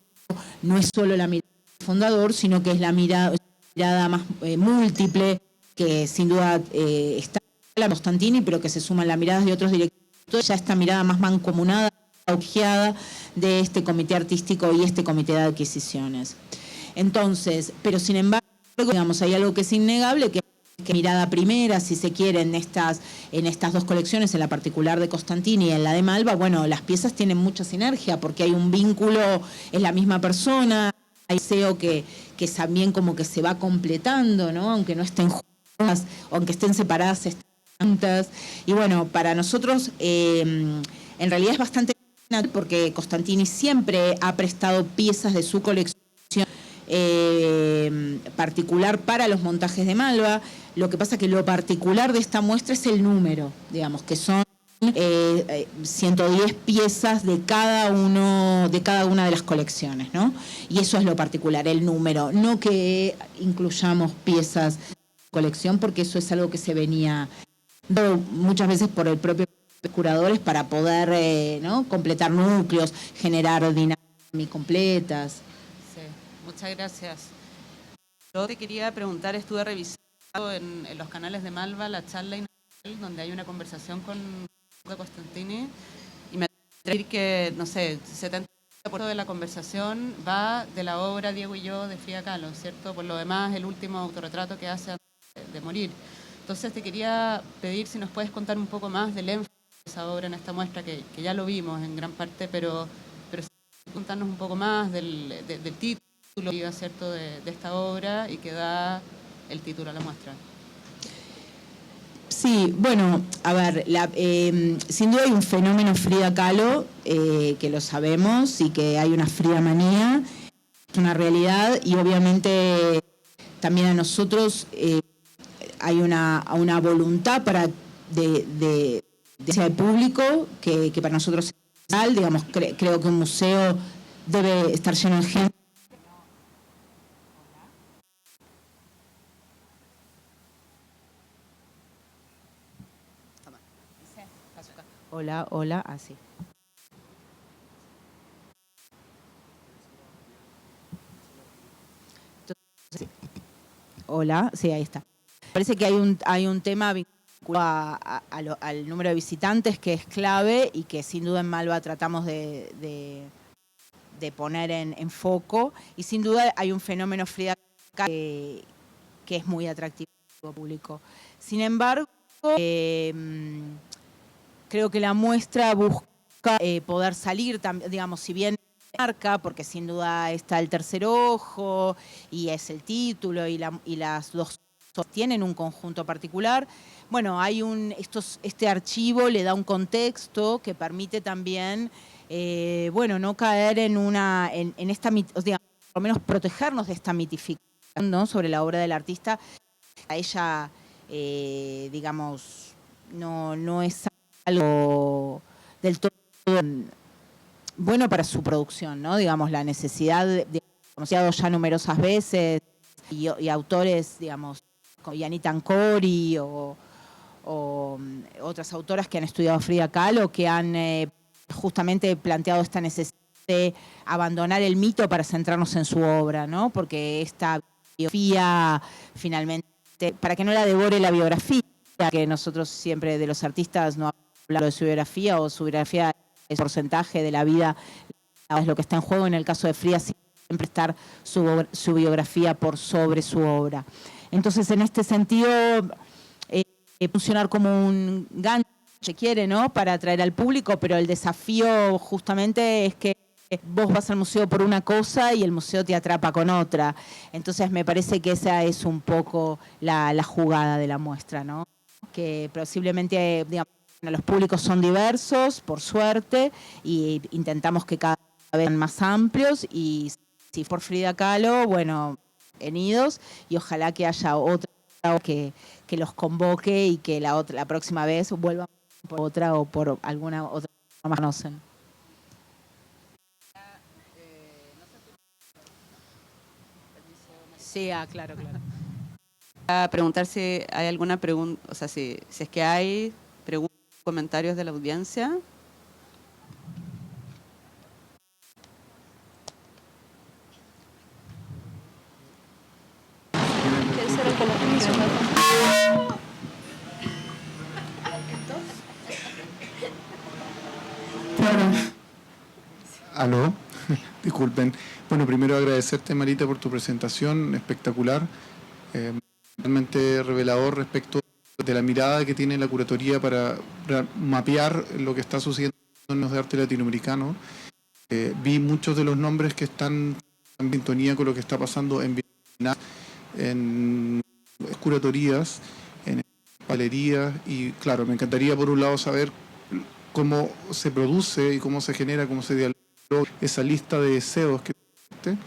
no es solo la mirada del fundador, sino que es la mirada más múltiple, que sin duda está la Costantini, pero que se suman las miradas de otros directores. Ya esta mirada más mancomunada, ojeada de este comité artístico y este comité de adquisiciones. Entonces, pero sin embargo, digamos, hay algo que es innegable, que mirada primera, si se quiere, en estas dos colecciones, en la particular de Costantini y en la de Malva, bueno, las piezas tienen mucha sinergia porque hay un vínculo, es la misma persona, hay deseo que también como que se va completando, ¿no? Aunque no estén juntas, aunque estén separadas, están juntas. Y bueno, para nosotros en realidad es bastante porque Costantini siempre ha prestado piezas de su colección particular para los montajes de Malva. Lo que pasa que lo particular de esta muestra es el número, digamos, que son 110 piezas de cada una de las colecciones, ¿no? Y eso es lo particular, el número, no que incluyamos piezas de colección, porque eso es algo que se venía muchas veces por el propio curadores para poder ¿no? completar núcleos, generar dinámicas completas. Sí, muchas gracias. Yo te quería preguntar, estuve revisando en los canales de Malva la charla inaugural donde hay una conversación con Costantini y me atrevo a decir que, no sé, 70% de la conversación va de la obra Diego y yo de Frida Kahlo, ¿cierto? Por lo demás, el último autorretrato que hace antes de morir. Entonces te quería pedir si nos puedes contar un poco más del énfasis de esa obra en esta muestra, que ya lo vimos en gran parte, pero contarnos un poco más del título, ¿cierto?, de esta obra y que da el título a la muestra. Sí, bueno, a ver, sin duda hay un fenómeno Frida Kahlo, que lo sabemos, y que hay una Frida manía, es una realidad, y obviamente también a nosotros hay una voluntad de público que para nosotros es real, digamos, creo que un museo debe estar lleno de gente. Hola, así. Hola, sí, ahí está. Parece que hay un tema vinculado al número de visitantes que es clave y que sin duda en Malva tratamos de poner en foco. Y sin duda hay un fenómeno Frida que es muy atractivo al público. Sin embargo, creo que la muestra busca poder salir, digamos, si bien marca, porque sin duda está el tercer ojo y es el título y las dos tienen un conjunto particular. Bueno, hay este archivo le da un contexto que permite también, no caer en esta, digamos, por lo menos protegernos de esta mitificación, ¿no?, sobre la obra del artista, a ella, digamos, no es algo del todo bueno para su producción, ¿no? Digamos, la necesidad de conocido ya numerosas veces y autores, digamos, como Yanita Ancori o otras autoras que han estudiado Frida Kahlo, que han justamente planteado esta necesidad de abandonar el mito para centrarnos en su obra, ¿no? Porque esta biografía, finalmente, para que no la devore la biografía, que nosotros siempre de los artistas no hablamos de su biografía, o su biografía es porcentaje de la vida, es lo que está en juego. En el caso de Frida, siempre estar su biografía por sobre su obra. Entonces, en este sentido, funcionar como un gancho, se quiere, ¿no?, para atraer al público, pero el desafío justamente es que vos vas al museo por una cosa y el museo te atrapa con otra. Entonces me parece que esa es un poco la jugada de la muestra, ¿no? Que posiblemente, digamos, los públicos son diversos, por suerte, y intentamos que cada vez sean más amplios, y si por Frida Kahlo, bueno, venidos, y ojalá que haya otra que los convoque y que la próxima vez vuelvan por otra o por alguna otra que no conocen. Sí, claro. A preguntar si hay alguna pregunta, o sea, si es que hay preguntas o comentarios de la audiencia. Aló, disculpen. Bueno, primero agradecerte, Marita, por tu presentación espectacular, realmente revelador respecto de la mirada que tiene la curatoría para mapear lo que está sucediendo en los de arte latinoamericano. Vi muchos de los nombres que están en sintonía con lo que está pasando en Vietnam, en curatorías, en galerías, y claro, me encantaría por un lado saber cómo se produce y cómo se genera, cómo se dialoga esa lista de deseos que existe,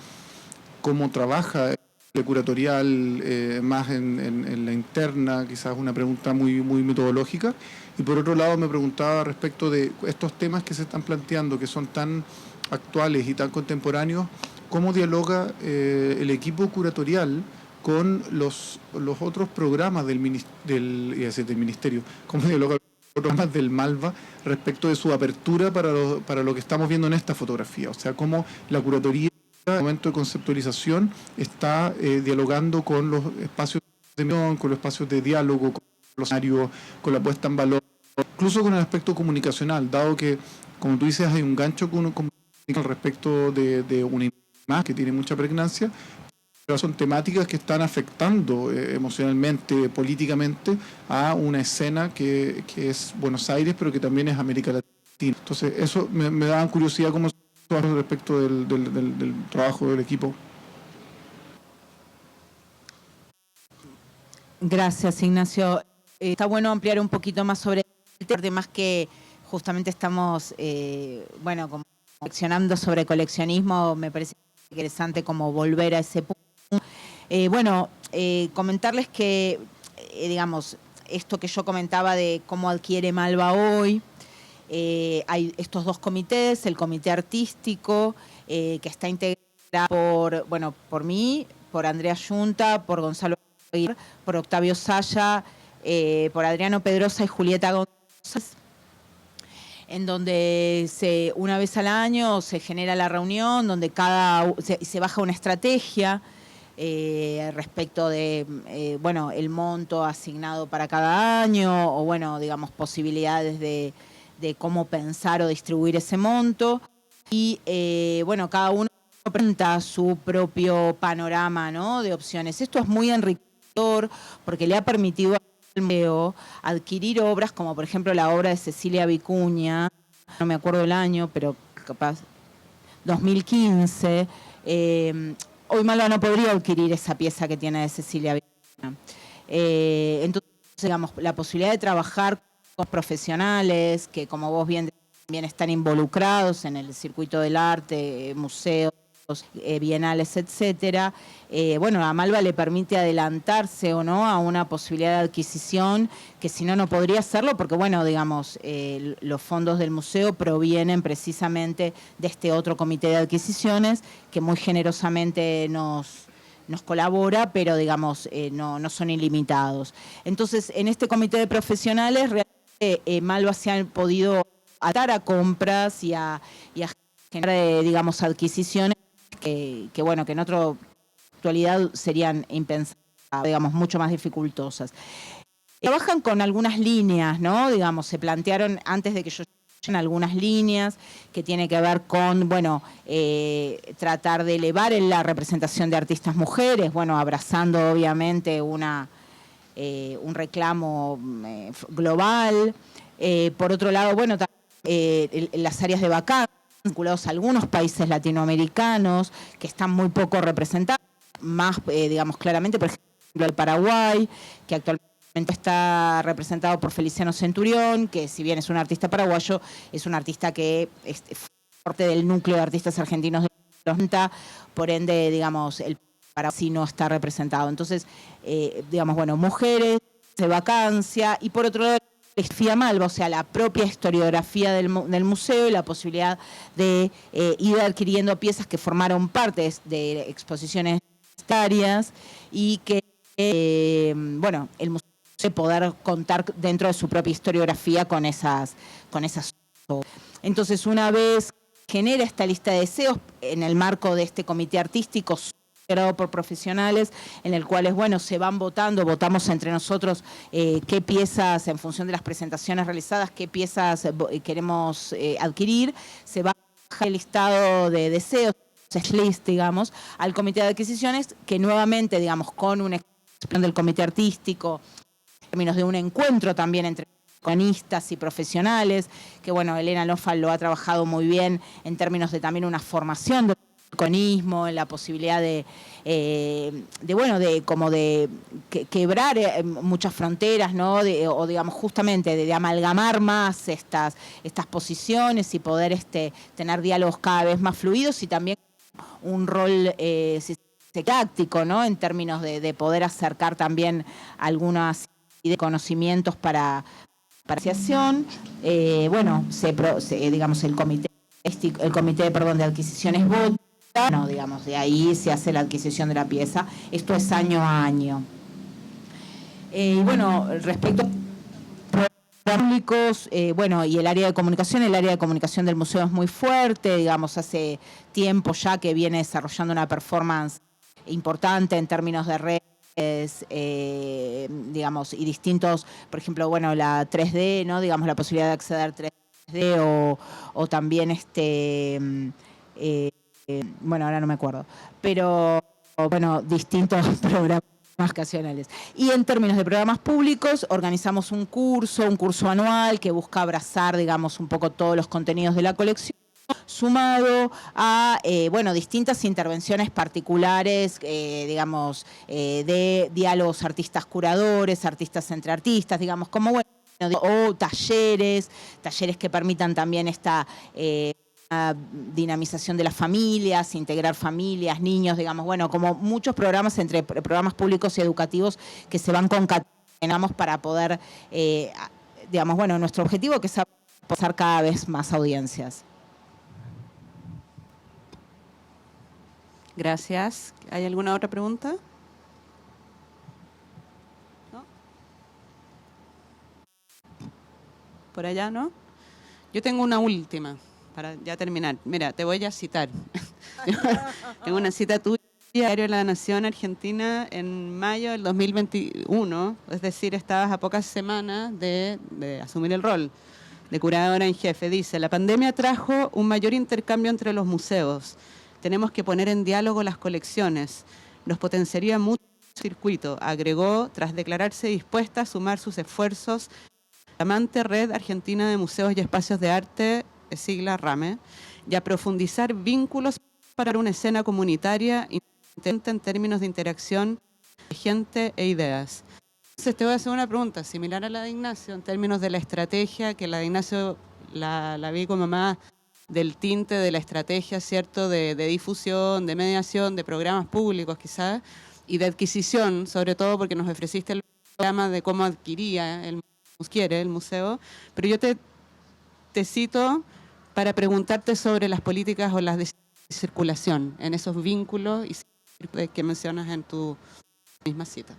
cómo trabaja el curatorial, más en la interna, quizás una pregunta muy metodológica. Y por otro lado me preguntaba respecto de estos temas que se están planteando, que son tan actuales y tan contemporáneos, cómo dialoga el equipo curatorial con los otros programas del ministerio, cómo dialoga programas del Malva respecto de su apertura para lo que estamos viendo en esta fotografía. O sea, cómo la curatoría, en el momento de conceptualización, está dialogando con los espacios de reunión, con los espacios de diálogo, con los escenarios, con la puesta en valor, incluso con el aspecto comunicacional, dado que, como tú dices, hay un gancho con respecto de una imagen que tiene mucha pregnancia, pero son temáticas que están afectando emocionalmente, políticamente, a una escena que es Buenos Aires, pero que también es América Latina. Entonces, eso me da curiosidad cómo se respecto del trabajo del equipo. Gracias, Ignacio. Está bueno ampliar un poquito más sobre el tema, además que justamente estamos, bueno, como coleccionando sobre coleccionismo, me parece interesante como volver a ese punto. Bueno, comentarles que, digamos, esto que yo comentaba de cómo adquiere Malva hoy, hay estos dos comités, el comité artístico, que está integrado por mí, por Andrea Yunta, por Gonzalo Aguirre, por Octavio Saya, por Adriano Pedrosa y Julieta González, en donde una vez al año se genera la reunión, donde se baja una estrategia respecto de, el monto asignado para cada año, o digamos, posibilidades de cómo pensar o distribuir ese monto. Y, cada uno presenta su propio panorama, ¿no?, de opciones. Esto es muy enriquecedor porque le ha permitido al museo adquirir obras como, por ejemplo, la obra de Cecilia Vicuña, no me acuerdo el año, pero capaz 2015. Hoy Malva no podría adquirir esa pieza que tiene de Cecilia Vicuña. Entonces, digamos, la posibilidad de trabajar con profesionales que, como vos bien están involucrados en el circuito del arte, museos, bienales, etcétera. Bueno, a Malva le permite adelantarse o no a una posibilidad de adquisición que si no, no podría hacerlo porque, bueno, digamos, los fondos del museo provienen precisamente de este otro comité de adquisiciones que muy generosamente nos colabora, pero digamos, no son ilimitados. Entonces, en este comité de profesionales, realmente Malva se han podido atar a compras y a generar, digamos, adquisiciones que bueno, que en otra actualidad serían impensables, digamos, mucho más dificultosas. Trabajan con algunas líneas, ¿no? Digamos, se plantearon antes de que yo en algunas líneas que tiene que ver con, bueno, tratar de elevar en la representación de artistas mujeres, bueno, abrazando obviamente un reclamo global. Por otro lado, bueno, las áreas de vacancia vinculados a algunos países latinoamericanos que están muy poco representados, más, digamos, claramente, por ejemplo, el Paraguay, que actualmente está representado por Feliciano Centurión, que si bien es un artista paraguayo, es un artista que es parte del núcleo de artistas argentinos de los 90, por ende, digamos, el Paraguay sí no está representado. Entonces, digamos, bueno, mujeres de vacancia, y por otro lado, la Malva, o sea, la propia historiografía del museo y la posibilidad de ir adquiriendo piezas que formaron parte de exposiciones historias y que, bueno, el museo poder contar dentro de su propia historiografía con esas. Entonces, una vez genera esta lista de deseos en el marco de este comité artístico integrado por profesionales, en el cual, bueno, se van votamos entre nosotros qué piezas, en función de las presentaciones realizadas, qué piezas queremos adquirir, se va el listado de deseos, list, digamos, al comité de adquisiciones, que nuevamente, digamos, con una expresión del comité artístico, en términos de un encuentro también entre cronistas y profesionales, que bueno, Elena Lofal lo ha trabajado muy bien en términos de también una formación del cronismo, en la posibilidad de quebrar muchas fronteras, ¿no? O digamos justamente de amalgamar más estas posiciones y poder tener diálogos cada vez más fluidos y también un rol táctico, ¿no? En términos de poder acercar también algunas conocimientos para apreciación. Bueno, digamos, el comité de adquisiciones vota, no, digamos, de ahí se hace la adquisición de la pieza. Esto es año a año. Y bueno, respecto a públicos, bueno, y el área de comunicación del museo es muy fuerte, digamos, hace tiempo ya que viene desarrollando una performance importante en términos de redes, digamos, y distintos, por ejemplo, bueno, la 3D, ¿no? Digamos, la posibilidad de acceder a 3D o también bueno, ahora no me acuerdo, pero bueno, distintos programas ocasionales. Y en términos de programas públicos, organizamos un curso anual que busca abrazar, digamos, un poco todos los contenidos de la colección, sumado a, bueno, distintas intervenciones particulares, digamos, de diálogos artistas-curadores, artistas entre artistas, digamos, como, bueno, o talleres que permitan también esta dinamización de las familias, integrar familias, niños, digamos, bueno, como muchos programas entre programas públicos y educativos que se van concatenando para poder, digamos, bueno, nuestro objetivo que es pasar cada vez más audiencias. Gracias. ¿Hay alguna otra pregunta? ¿No? ¿Por allá no? Yo tengo una última, para ya terminar. Mira, te voy a citar. Tengo una cita tuya, Diario de la Nación Argentina, en mayo del 2021. Es decir, estabas a pocas semanas de asumir el rol de curadora en jefe. Dice, la pandemia trajo un mayor intercambio entre los museos. Tenemos que poner en diálogo las colecciones. Nos potenciaría mucho el circuito, agregó, tras declararse dispuesta a sumar sus esfuerzos a la amante Red Argentina de Museos y Espacios de Arte, sigla RAME, y a profundizar vínculos para una escena comunitaria intenta en términos de interacción de gente e ideas. Entonces te voy a hacer una pregunta similar a la de Ignacio, en términos de la estrategia, que la de Ignacio la vi como más del tinte de la estrategia, ¿cierto?, de difusión, de mediación, de programas públicos quizás, y de adquisición, sobre todo porque nos ofreciste el programa de cómo adquiría el museo, pero yo te cito para preguntarte sobre las políticas o las de circulación, en esos vínculos que mencionas en tu misma cita.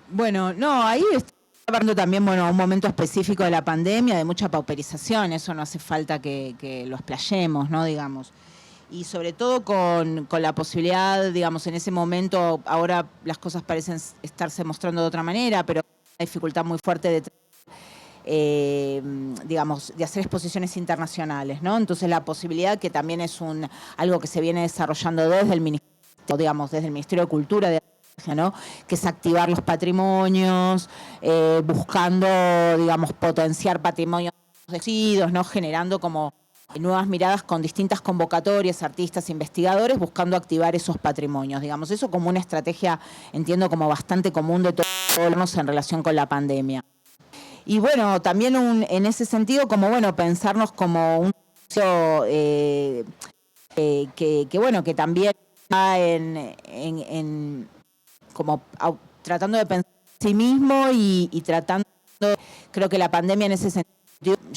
Bueno, no, ahí está hablando también, bueno, un momento específico de la pandemia, de mucha pauperización, eso no hace falta que lo explayemos, ¿no?, digamos. Y sobre todo con la posibilidad, digamos, en ese momento, ahora las cosas parecen estarse mostrando de otra manera, pero una dificultad muy fuerte digamos, de hacer exposiciones internacionales, ¿no? Entonces la posibilidad, que también es algo que se viene desarrollando desde el Ministerio, digamos, desde el Ministerio de Cultura, ¿no?, que es activar los patrimonios, buscando, digamos, potenciar patrimonios desconocidos, ¿no?, generando como nuevas miradas con distintas convocatorias, artistas, investigadores, buscando activar esos patrimonios, digamos. Eso como una estrategia, entiendo, como bastante común de todos en relación con la pandemia. Y bueno, también en ese sentido, como bueno, pensarnos como un que bueno, que también está como tratando de pensar en sí mismo y tratando, creo que la pandemia en ese sentido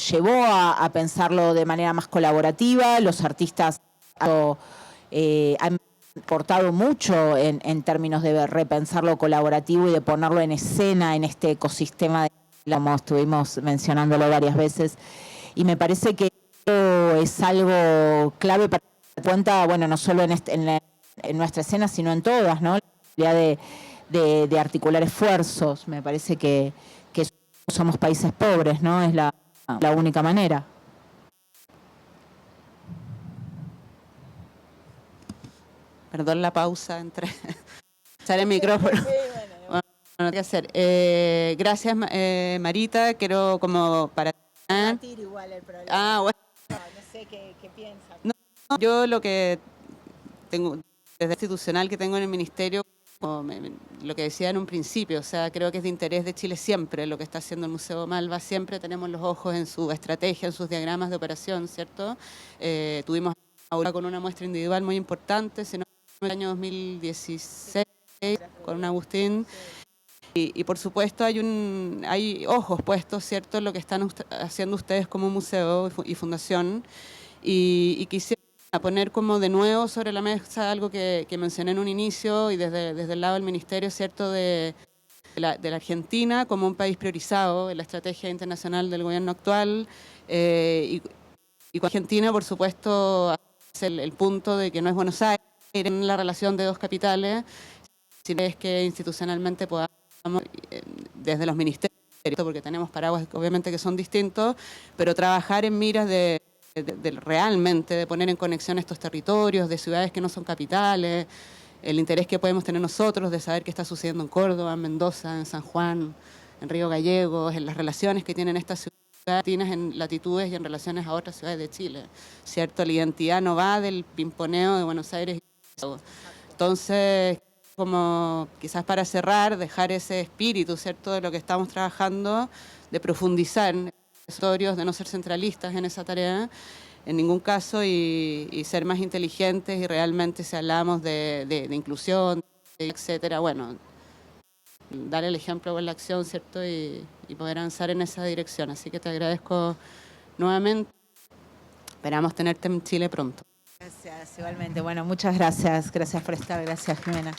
llevó a pensarlo de manera más colaborativa. Los artistas han aportado mucho en términos de repensar lo colaborativo y de ponerlo en escena en este ecosistema, como estuvimos mencionándolo varias veces. Y me parece que esto es algo clave para dar cuenta, bueno, no solo en nuestra escena, sino en todas, ¿no? La posibilidad de articular esfuerzos. Me parece que somos países pobres, ¿no? Es la única manera. Perdón la pausa entre usar el micrófono. Bueno, no que hacer. Gracias, Marita. Quiero como para... Igual el problema. Bueno. No sé qué piensas. No, yo lo que tengo, desde institucional que tengo en el Ministerio, lo que decía en un principio, o sea, creo que es de interés de Chile siempre lo que está haciendo el Museo Malva, siempre tenemos los ojos en su estrategia, en sus diagramas de operación, ¿cierto? Tuvimos ahora con una muestra individual muy importante, en el año 2016, con Agustín, y por supuesto hay ojos puestos, ¿cierto?, en lo que están haciendo ustedes como museo y fundación, y quisiera a poner como de nuevo sobre la mesa algo que mencioné en un inicio y desde el lado del Ministerio, ¿cierto?, de la Argentina como un país priorizado en la estrategia internacional del gobierno actual, y con Argentina, por supuesto, es el punto de que no es Buenos Aires en la relación de dos capitales, sino es que institucionalmente podamos, desde los ministerios, porque tenemos paraguas obviamente que son distintos, pero trabajar en miras de realmente de poner en conexión estos territorios, de ciudades que no son capitales, el interés que podemos tener nosotros de saber qué está sucediendo en Córdoba, en Mendoza, en San Juan, en Río Gallegos, en las relaciones que tienen estas ciudades en latitudes y en relaciones a otras ciudades de Chile, ¿cierto? La identidad no va del pimponeo de Buenos Aires. Entonces, como quizás para cerrar, dejar ese espíritu, ¿cierto?, de lo que estamos trabajando, de profundizar historias, de no ser centralistas en esa tarea, en ningún caso, y ser más inteligentes y realmente si hablamos de inclusión, etcétera, bueno, dar el ejemplo con la acción, ¿cierto?, y poder avanzar en esa dirección. Así que te agradezco nuevamente. Esperamos tenerte en Chile pronto. Gracias, igualmente. Bueno, muchas gracias. Gracias por estar. Gracias, Jimena.